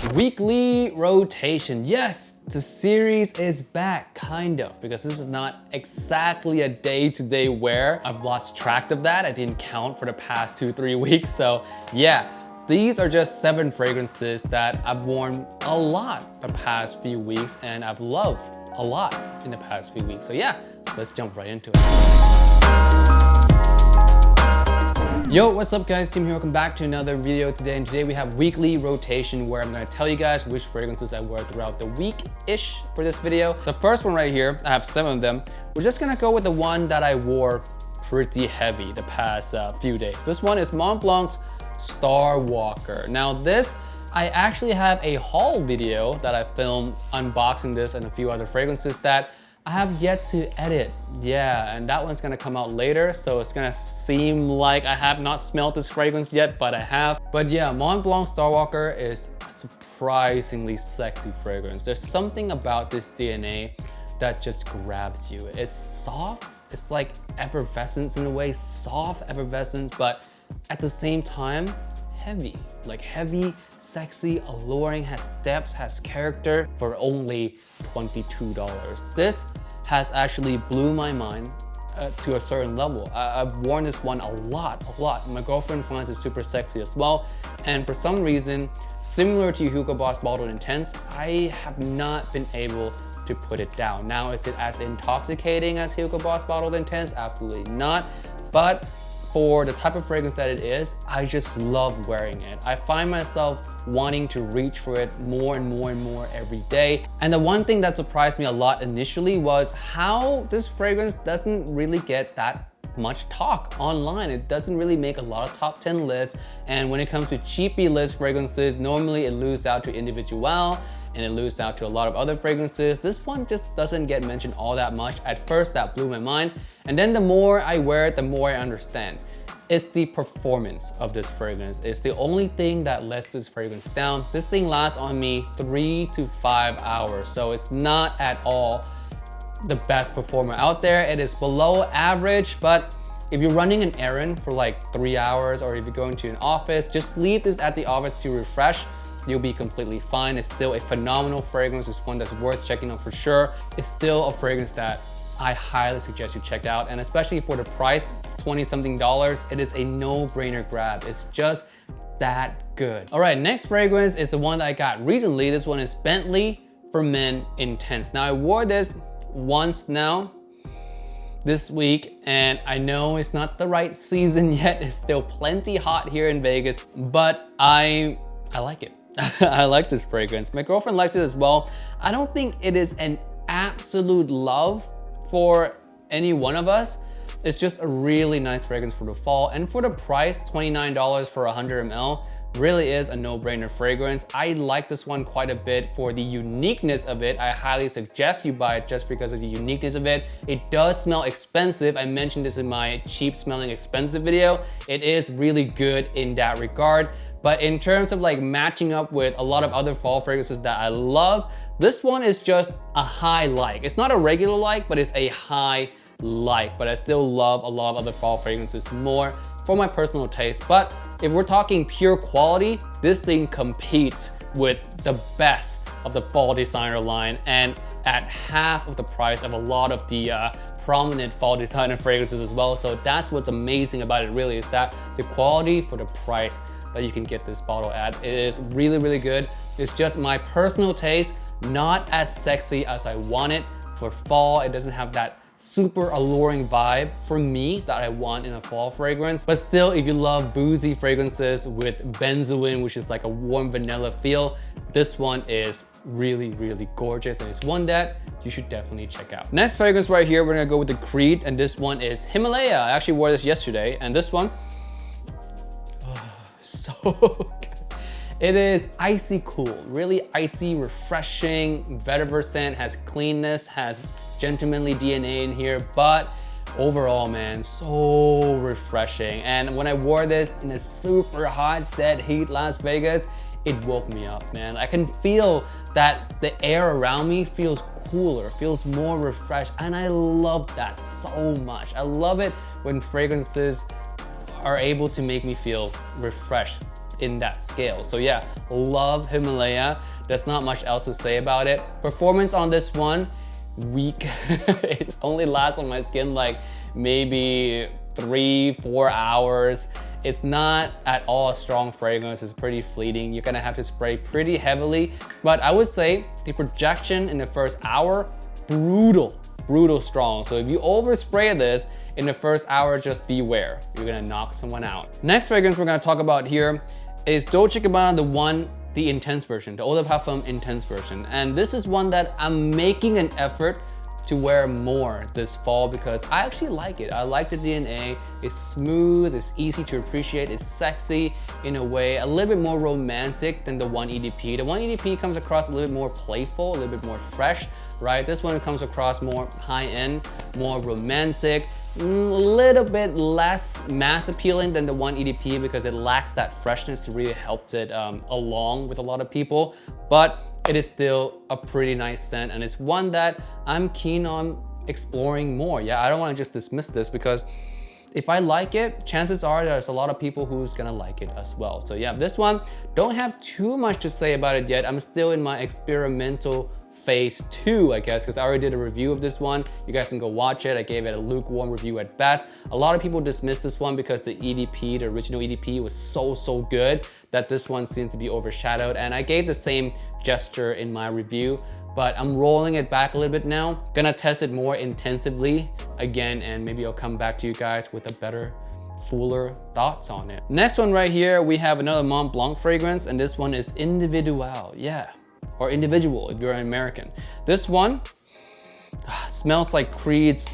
Weekly rotation. Yes, the series is back, kind of, because this is not exactly a day-to-day wear. I've lost track of that. I didn't count for the past 2-3 weeks. So yeah, these are just 7 fragrances that I've worn a lot the past few weeks and I've loved a lot in the past few weeks. So yeah, let's jump right into it. Yo, what's up guys, Tim here, welcome back to another video today. And today we have weekly rotation where I'm gonna tell you guys which fragrances I wear throughout the week-ish for this video. The first one right here, I have 7 of them. We're just gonna go with the one that I wore pretty heavy the past few days. This one is Mont Blanc's Star Walker. Now this, I actually have a haul video that I filmed unboxing this and a few other fragrances that I have yet to edit. Yeah, and that one's gonna come out later, so it's gonna seem like I have not smelled this fragrance yet, but I have. But yeah, Mont Blanc Star Walker is a surprisingly sexy fragrance. There's something about this DNA that just grabs you. It's soft, it's like effervescence in a way, soft effervescence, but at the same time, heavy. Like heavy, sexy, alluring, has depth, has character for only $22. This has actually blew my mind to a certain level. I've worn this one a lot. My girlfriend finds it super sexy as well. And for some reason, similar to Hugo Boss Bottled Intense, I have not been able to put it down. Now, is it as intoxicating as Hugo Boss Bottled Intense? Absolutely not. But for the type of fragrance that it is, I just love wearing it. I find myself wanting to reach for it more and more every day. And the one thing that surprised me a lot initially was how this fragrance doesn't really get that much talk online. It doesn't really make a lot of top 10 lists. And when it comes to cheapy list fragrances, normally it loses out to Individual and it loses out to a lot of other fragrances. This one just doesn't get mentioned all that much. At first, that blew my mind. And then the more I wear it, the more I understand. It's the performance of this fragrance. It's the only thing that lets this fragrance down. This thing lasts on me 3 to 5 hours. So it's not at all the best performer out there. It is below average, but if you're running an errand for like 3 hours, or if you're going to an office, just leave this at the office to refresh. You'll be completely fine. It's still a phenomenal fragrance. It's one that's worth checking out for sure. It's still a fragrance that I highly suggest you check out. And especially for the price, 20-something dollars, it is a no-brainer grab. It's just that good. All right, next fragrance is the one that I got recently. This one is Bentley for Men Intense. Now I wore this once now this week, and I know it's not the right season yet. It's still plenty hot here in Vegas, but I like it. I like this fragrance. My girlfriend likes it as well. I don't think it is an absolute love for any one of us. It's just a really nice fragrance for the fall. And for the price, $29 for 100 ml, really is a no-brainer fragrance. I like this one quite a bit for the uniqueness of it. I highly suggest you buy it just because of the uniqueness of it. It does smell expensive. I mentioned this in my cheap smelling expensive video. It is really good in that regard. But in terms of like matching up with a lot of other fall fragrances that I love, this one is just a high like. It's not a regular like, but it's a high like. But I still love a lot of other fall fragrances more for my personal taste. But if we're talking pure quality, this thing competes with the best of the fall designer line, and at half of the price of a lot of the prominent fall designer fragrances as well. So that's what's amazing about it, really, is that the quality for the price that you can get this bottle at. It is really good. It's just my personal taste, not as sexy as I want it for fall. It doesn't have that super alluring vibe for me that I want in a fall fragrance. But still, if you love boozy fragrances with benzoin, which is like a warm vanilla feel, this one is really gorgeous, and it's one that you should definitely check out. Next fragrance right here, we're gonna go with the Creed, and this one is Himalaya. I actually wore this yesterday, and this one, so good. It is icy cool, really icy, refreshing, vetiver scent, has cleanness, has gentlemanly DNA in here, but overall, man, so refreshing. And when I wore this in a super hot, dead heat Las Vegas, it woke me up, man. I can feel that the air around me feels cooler, feels more refreshed, and I love that so much. I love it when fragrances are able to make me feel refreshed in that scale. So yeah, love Himalaya. There's not much else to say about it. Performance on this one, weak. It only lasts on my skin like maybe 3-4 hours. It's not at all a strong fragrance. It's pretty fleeting. You're gonna have to spray pretty heavily, but I would say the projection in the first hour, brutal strong. So if you overspray this in the first hour, just beware. You're gonna knock someone out. Next fragrance we're gonna talk about here is Dolce Gabbana the One, the Intense version, the Eau de Parfum Intense version. And this is one that I'm making an effort to wear more this fall because I actually like it. I like the DNA. It's smooth, it's easy to appreciate, it's sexy in a way, a little bit more romantic than the One EDP. The One EDP comes across a little bit more playful, a little bit more fresh, right? This one comes across more high-end, more romantic, a little bit less mass appealing than the One EDP because it lacks that freshness to really help it along with a lot of people, but it is still a pretty nice scent, and it's one that I'm keen on exploring more. Yeah, I don't want to just dismiss this because if I like it, chances are there's a lot of people who's gonna like it as well. So yeah, this one, don't have too much to say about it yet. I'm still in my experimental phase 2, I guess, because I already did a review of this one. You guys can go watch it. I gave it a lukewarm review at best. A lot of people dismissed this one because the EDP, the original EDP, was so good that this one seemed to be overshadowed, and I gave the same gesture in my review, but I'm rolling it back a little bit now. Gonna test it more intensively again, and maybe I'll come back to you guys with a better, fuller thoughts on it. Next one right here, we have another Mont Blanc fragrance, and this one is Individual, yeah, or Individual if you're an American. This one smells like Creed's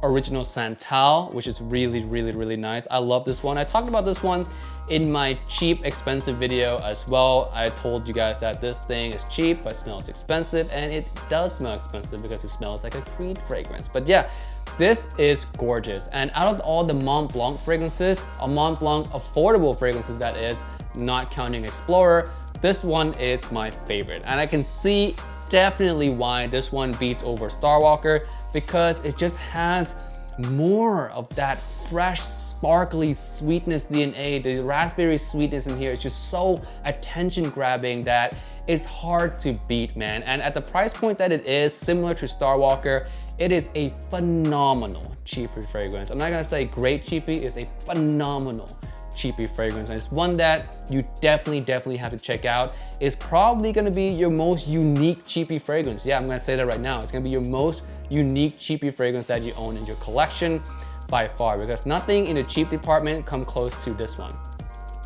original Santal, which is really nice. I love this one. I talked about this one in my cheap, expensive video as well. I told you guys that this thing is cheap, but smells expensive, and it does smell expensive because it smells like a Creed fragrance. But yeah, this is gorgeous. And out of all the Mont Blanc fragrances, a Mont Blanc affordable fragrances that is, not counting Explorer, this one is my favorite. And I can see definitely why this one beats over Starwalker, because it just has more of that fresh, sparkly sweetness DNA. The raspberry sweetness in here is just so attention grabbing that it's hard to beat, man. And at the price point that it is, similar to Starwalker, it is a phenomenal cheapy fragrance. I'm not gonna say great cheapy, it's a phenomenal cheapy fragrance, and it's one that you definitely have to check out. It's probably gonna be your most unique cheapy fragrance. Yeah, I'm gonna say that right now. It's gonna be your most unique cheapy fragrance that you own in your collection by far, because nothing in the cheap department come close to this one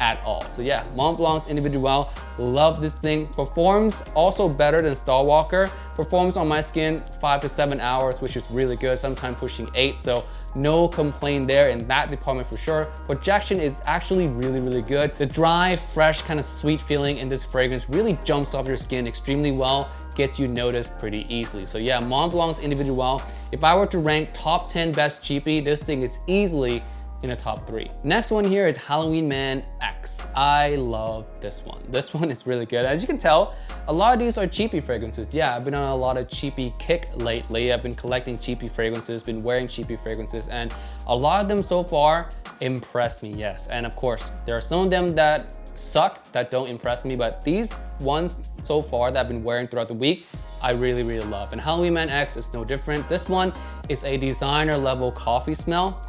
at all. So yeah, Mont Blanc's Individual, love this thing. Performs also better than Starwalker. Performs on my skin 5 to 7 hours, which is really good, sometimes pushing 8, so no complaint there in that department for sure. Projection is actually really good. The dry, fresh, kind of sweet feeling in this fragrance really jumps off your skin extremely well, gets you noticed pretty easily. So yeah, Mont Blanc's Individual, if I were to rank top 10 best cheapy, this thing is easily in the top 3. Next one here is Halloween Man X. I love this one. This one is really good. As you can tell, a lot of these are cheapy fragrances. Yeah, I've been on a lot of cheapy kick lately. I've been collecting cheapy fragrances, been wearing cheapy fragrances, and a lot of them so far impressed me, yes. And of course, there are some of them that suck, that don't impress me, but these ones so far that I've been wearing throughout the week, I really love. And Halloween Man X is no different. This one is a designer level coffee smell,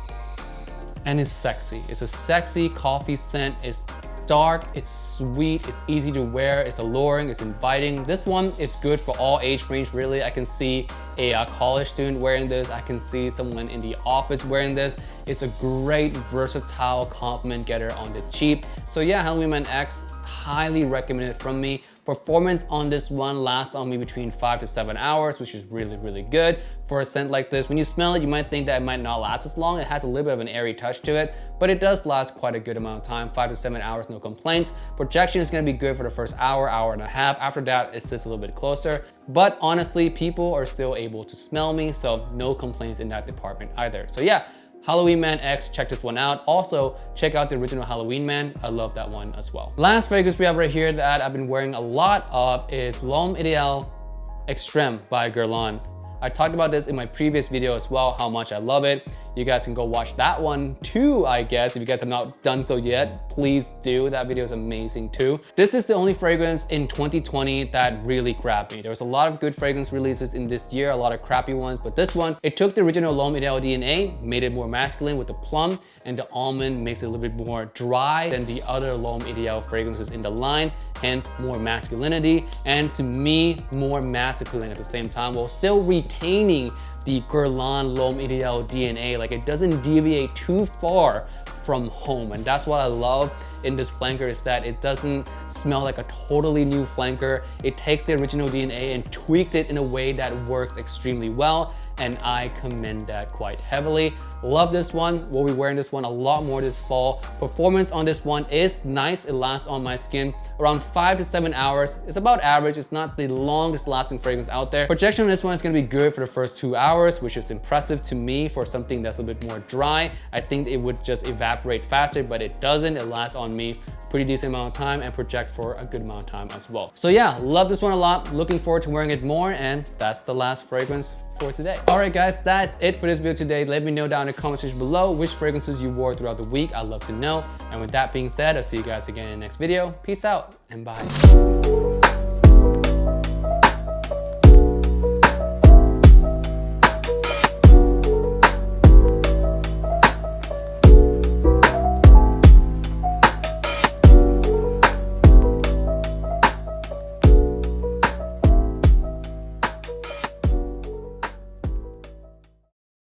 and it's sexy. It's a sexy coffee scent. It's dark, it's sweet, it's easy to wear, it's alluring, it's inviting. This one is good for all age range, really. I can see a college student wearing this. I can see someone in the office wearing this. It's a great, versatile compliment getter on the cheap. So yeah, Halloween Man X, highly recommended from me. Performance on this one lasts on me between 5 to 7 hours, which is really good for a scent like this. When you smell it, you might think that it might not last as long. It has a little bit of an airy touch to it, but it does last quite a good amount of time. 5 to 7 hours, no complaints. Projection is gonna be good for the first hour and a half. After that, it sits a little bit closer. But honestly, people are still able to smell me, so no complaints in that department either. So yeah, Halloween Man X, check this one out. Also, check out the original Halloween Man. I love that one as well. Last fragrance we have right here that I've been wearing a lot of is L'Homme Idéal Extreme by Guerlain. I talked about this in my previous video as well, how much I love it. you guys can go watch that one too, I guess. If you guys have not done so yet, please do. That video is amazing too. This is the only fragrance in 2020 that really grabbed me. There was a lot of good fragrance releases in this year, a lot of crappy ones, but this one, it took the original L'Homme Ideal DNA, made it more masculine with the plum, and the almond makes it a little bit more dry than the other L'Homme Ideal fragrances in the line, hence more masculinity, and to me, more mass appealing at the same time, while still retaining the Guerlain L'Homme Ideal DNA. Like, it doesn't deviate too far from home, and that's what I love in this flanker, is that it doesn't smell like a totally new flanker. It takes the original DNA and tweaked it in a way that works extremely well, and I commend that quite heavily. Love this one. We'll be wearing this one a lot more this fall. Performance on this one is nice. It lasts on my skin around 5 to 7 hours. It's about average. It's not the longest lasting fragrance out there. Projection on this one is gonna be good for the first 2 hours, which is impressive to me for something that's a bit more dry. I think it would just evaporate faster, but it doesn't. It lasts on me pretty decent amount of time and project for a good amount of time as well. So yeah, love this one a lot. Looking forward to wearing it more, and that's the last fragrance for today. All right guys, that's it for this video today. Let me know down in the comment section below which fragrances you wore throughout the week. I'd love to know. And with that being said, I'll see you guys again in the next video. Peace out and bye.